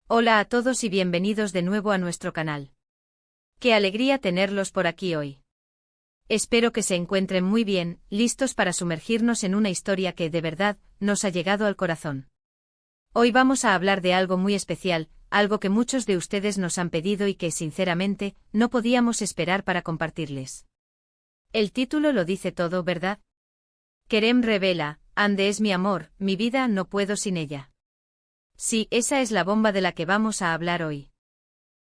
Hola a todos y bienvenidos de nuevo a nuestro canal. Qué alegría tenerlos por aquí hoy. Espero que se encuentren muy bien, listos para sumergirnos en una historia que, de verdad, nos ha llegado al corazón. Hoy vamos a hablar de algo muy especial, algo que muchos de ustedes nos han pedido y que, sinceramente, no podíamos esperar para compartirles. El título lo dice todo, ¿verdad? Kerem revela: Ande es mi amor, mi vida, no puedo sin ella. Sí, esa es la bomba de la que vamos a hablar hoy.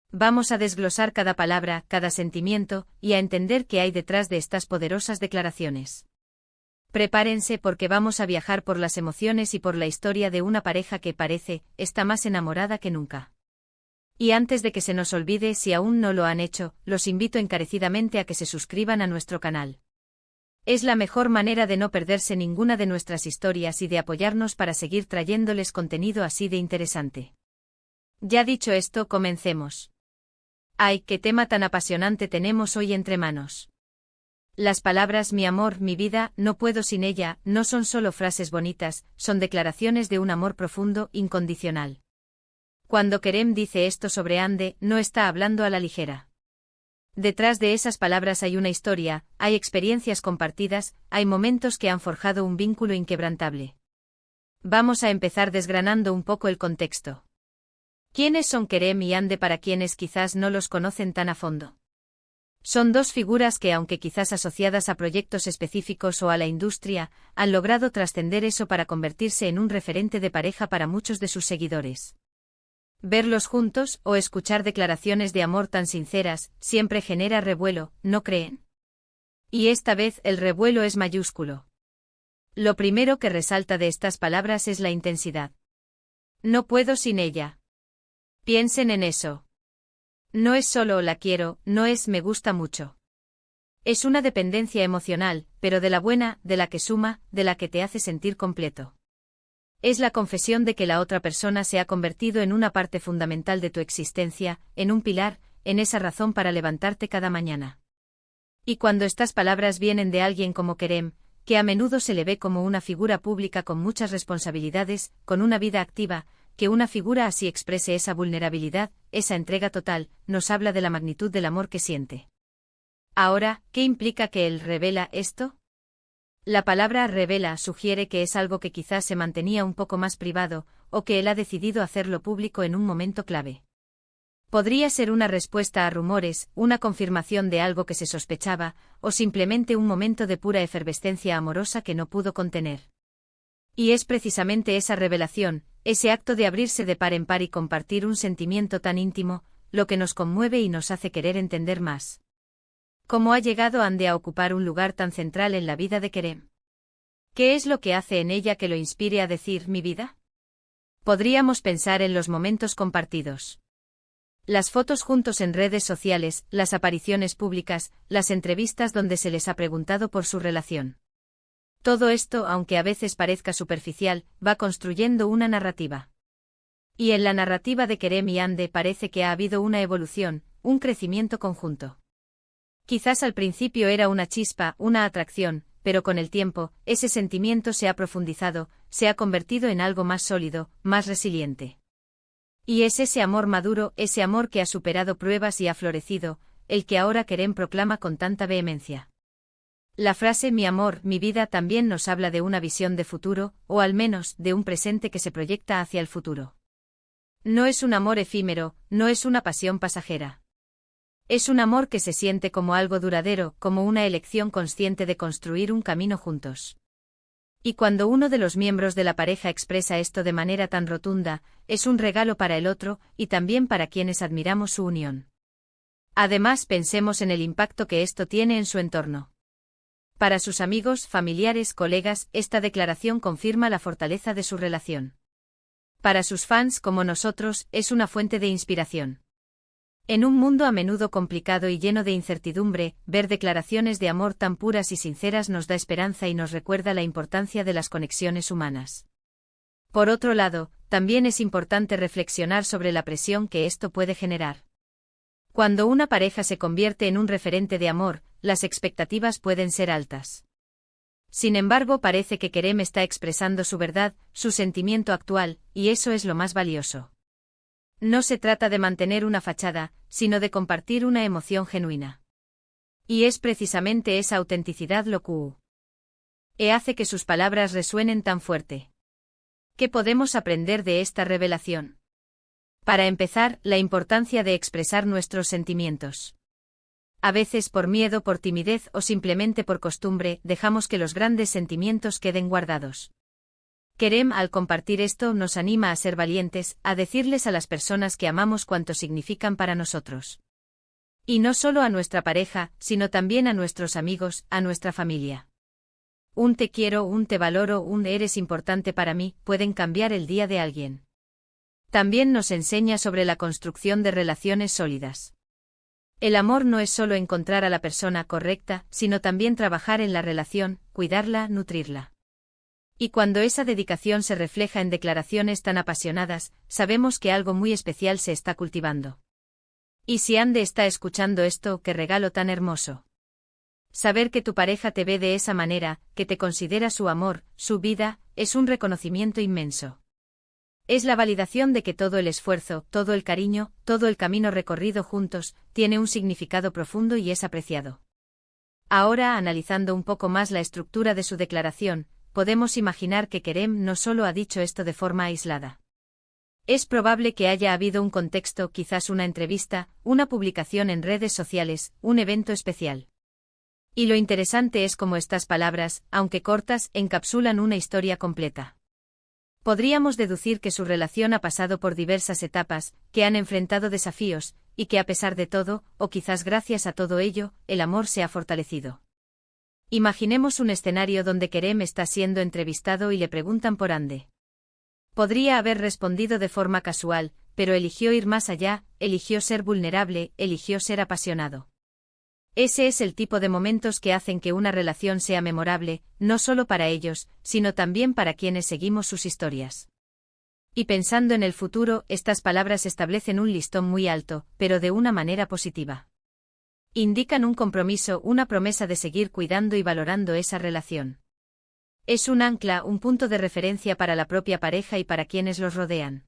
Vamos a desglosar cada palabra, cada sentimiento, y a entender qué hay detrás de estas poderosas declaraciones. Prepárense porque vamos a viajar por las emociones y por la historia de una pareja que parece, está más enamorada que nunca. Y antes de que se nos olvide, si aún no lo han hecho, los invito encarecidamente a que se suscriban a nuestro canal. Es la mejor manera de no perderse ninguna de nuestras historias y de apoyarnos para seguir trayéndoles contenido así de interesante. Ya dicho esto, comencemos. ¡Ay, qué tema tan apasionante tenemos hoy entre manos! Las palabras mi amor, mi vida, no puedo sin ella, no son solo frases bonitas, son declaraciones de un amor profundo, incondicional. Cuando Kerem dice esto sobre Ande, no está hablando a la ligera. Detrás de esas palabras hay una historia, hay experiencias compartidas, hay momentos que han forjado un vínculo inquebrantable. Vamos a empezar desgranando un poco el contexto. ¿Quiénes son Kerem y Ande para quienes quizás no los conocen tan a fondo? Son dos figuras que, aunque quizás asociadas a proyectos específicos o a la industria, han logrado trascender eso para convertirse en un referente de pareja para muchos de sus seguidores. Verlos juntos, o escuchar declaraciones de amor tan sinceras, siempre genera revuelo, ¿no creen? Y esta vez el revuelo es mayúsculo. Lo primero que resalta de estas palabras es la intensidad. No puedo sin ella. Piensen en eso. No es solo la quiero, no es me gusta mucho. Es una dependencia emocional, pero de la buena, de la que suma, de la que te hace sentir completo. Es la confesión de que la otra persona se ha convertido en una parte fundamental de tu existencia, en un pilar, en esa razón para levantarte cada mañana. Y cuando estas palabras vienen de alguien como Kerem, que a menudo se le ve como una figura pública con muchas responsabilidades, con una vida activa, que una figura así exprese esa vulnerabilidad, esa entrega total, nos habla de la magnitud del amor que siente. Ahora, ¿qué implica que él revela esto? La palabra revela sugiere que es algo que quizás se mantenía un poco más privado, o que él ha decidido hacerlo público en un momento clave. Podría ser una respuesta a rumores, una confirmación de algo que se sospechaba, o simplemente un momento de pura efervescencia amorosa que no pudo contener. Y es precisamente esa revelación, ese acto de abrirse de par en par y compartir un sentimiento tan íntimo, lo que nos conmueve y nos hace querer entender más. ¿Cómo ha llegado Ande a ocupar un lugar tan central en la vida de Kerem? ¿Qué es lo que hace en ella que lo inspire a decir mi vida? Podríamos pensar en los momentos compartidos. Las fotos juntos en redes sociales, las apariciones públicas, las entrevistas donde se les ha preguntado por su relación. Todo esto, aunque a veces parezca superficial, va construyendo una narrativa. Y en la narrativa de Kerem y Ande parece que ha habido una evolución, un crecimiento conjunto. Quizás al principio era una chispa, una atracción, pero con el tiempo, ese sentimiento se ha profundizado, se ha convertido en algo más sólido, más resiliente. Y es ese amor maduro, ese amor que ha superado pruebas y ha florecido, el que ahora Kerem proclama con tanta vehemencia. La frase mi amor, mi vida también nos habla de una visión de futuro, o al menos, de un presente que se proyecta hacia el futuro. No es un amor efímero, no es una pasión pasajera. Es un amor que se siente como algo duradero, como una elección consciente de construir un camino juntos. Y cuando uno de los miembros de la pareja expresa esto de manera tan rotunda, es un regalo para el otro, y también para quienes admiramos su unión. Además, pensemos en el impacto que esto tiene en su entorno. Para sus amigos, familiares, colegas, esta declaración confirma la fortaleza de su relación. Para sus fans, como nosotros, es una fuente de inspiración. En un mundo a menudo complicado y lleno de incertidumbre, ver declaraciones de amor tan puras y sinceras nos da esperanza y nos recuerda la importancia de las conexiones humanas. Por otro lado, también es importante reflexionar sobre la presión que esto puede generar. Cuando una pareja se convierte en un referente de amor, las expectativas pueden ser altas. Sin embargo, parece que Kerem está expresando su verdad, su sentimiento actual, y eso es lo más valioso. No se trata de mantener una fachada, sino de compartir una emoción genuina. Y es precisamente esa autenticidad lo que hace que sus palabras resuenen tan fuerte. ¿Qué podemos aprender de esta revelación? Para empezar, la importancia de expresar nuestros sentimientos. A veces por miedo, por timidez o simplemente por costumbre, dejamos que los grandes sentimientos queden guardados. Kerem, al compartir esto, nos anima a ser valientes, a decirles a las personas que amamos cuánto significan para nosotros. Y no solo a nuestra pareja, sino también a nuestros amigos, a nuestra familia. Un te quiero, un te valoro, un eres importante para mí, pueden cambiar el día de alguien. También nos enseña sobre la construcción de relaciones sólidas. El amor no es solo encontrar a la persona correcta, sino también trabajar en la relación, cuidarla, nutrirla. Y cuando esa dedicación se refleja en declaraciones tan apasionadas, sabemos que algo muy especial se está cultivando. Y si Ande está escuchando esto, qué regalo tan hermoso. Saber que tu pareja te ve de esa manera, que te considera su amor, su vida, es un reconocimiento inmenso. Es la validación de que todo el esfuerzo, todo el cariño, todo el camino recorrido juntos, tiene un significado profundo y es apreciado. Ahora, analizando un poco más la estructura de su declaración, podemos imaginar que Kerem no solo ha dicho esto de forma aislada. Es probable que haya habido un contexto, quizás una entrevista, una publicación en redes sociales, un evento especial. Y lo interesante es cómo estas palabras, aunque cortas, encapsulan una historia completa. Podríamos deducir que su relación ha pasado por diversas etapas, que han enfrentado desafíos, y que a pesar de todo, o quizás gracias a todo ello, el amor se ha fortalecido. Imaginemos un escenario donde Kerem está siendo entrevistado y le preguntan por Ande. Podría haber respondido de forma casual, pero eligió ir más allá, eligió ser vulnerable, eligió ser apasionado. Ese es el tipo de momentos que hacen que una relación sea memorable, no solo para ellos, sino también para quienes seguimos sus historias. Y pensando en el futuro, estas palabras establecen un listón muy alto, pero de una manera positiva. Indican un compromiso, una promesa de seguir cuidando y valorando esa relación. Es un ancla, un punto de referencia para la propia pareja y para quienes los rodean.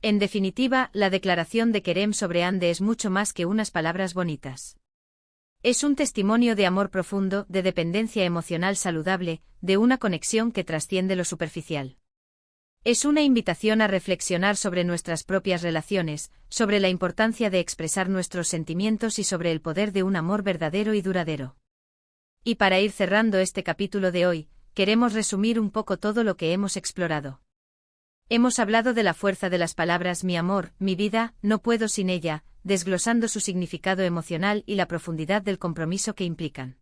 En definitiva, la declaración de Kerem sobre Ande es mucho más que unas palabras bonitas. Es un testimonio de amor profundo, de dependencia emocional saludable, de una conexión que trasciende lo superficial. Es una invitación a reflexionar sobre nuestras propias relaciones, sobre la importancia de expresar nuestros sentimientos y sobre el poder de un amor verdadero y duradero. Y para ir cerrando este capítulo de hoy, queremos resumir un poco todo lo que hemos explorado. Hemos hablado de la fuerza de las palabras mi amor, mi vida, no puedo sin ella, desglosando su significado emocional y la profundidad del compromiso que implican.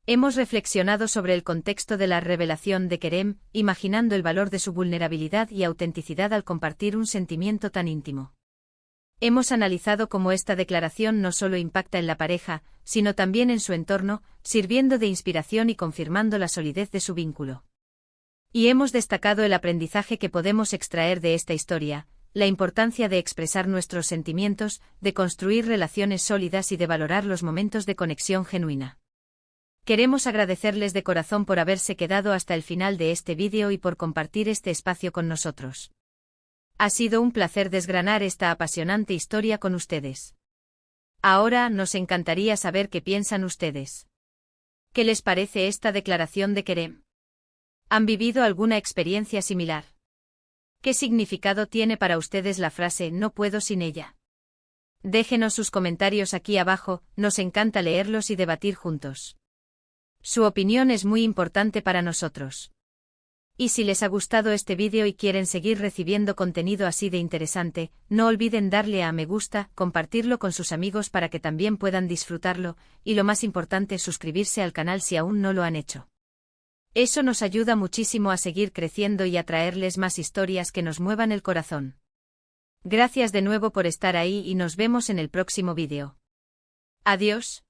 Hemos reflexionado sobre el contexto de la revelación de Kerem, imaginando el valor de su vulnerabilidad y autenticidad al compartir un sentimiento tan íntimo. Hemos analizado cómo esta declaración no solo impacta en la pareja, sino también en su entorno, sirviendo de inspiración y confirmando la solidez de su vínculo. Y hemos destacado el aprendizaje que podemos extraer de esta historia, la importancia de expresar nuestros sentimientos, de construir relaciones sólidas y de valorar los momentos de conexión genuina. Queremos agradecerles de corazón por haberse quedado hasta el final de este vídeo y por compartir este espacio con nosotros. Ha sido un placer desgranar esta apasionante historia con ustedes. Ahora nos encantaría saber qué piensan ustedes. ¿Qué les parece esta declaración de Kerem? ¿Han vivido alguna experiencia similar? ¿Qué significado tiene para ustedes la frase no puedo sin ella? Déjenos sus comentarios aquí abajo, nos encanta leerlos y debatir juntos. Su opinión es muy importante para nosotros. Y si les ha gustado este vídeo y quieren seguir recibiendo contenido así de interesante, no olviden darle a me gusta, compartirlo con sus amigos para que también puedan disfrutarlo, y lo más importante, suscribirse al canal si aún no lo han hecho. Eso nos ayuda muchísimo a seguir creciendo y a traerles más historias que nos muevan el corazón. Gracias de nuevo por estar ahí y nos vemos en el próximo vídeo. Adiós.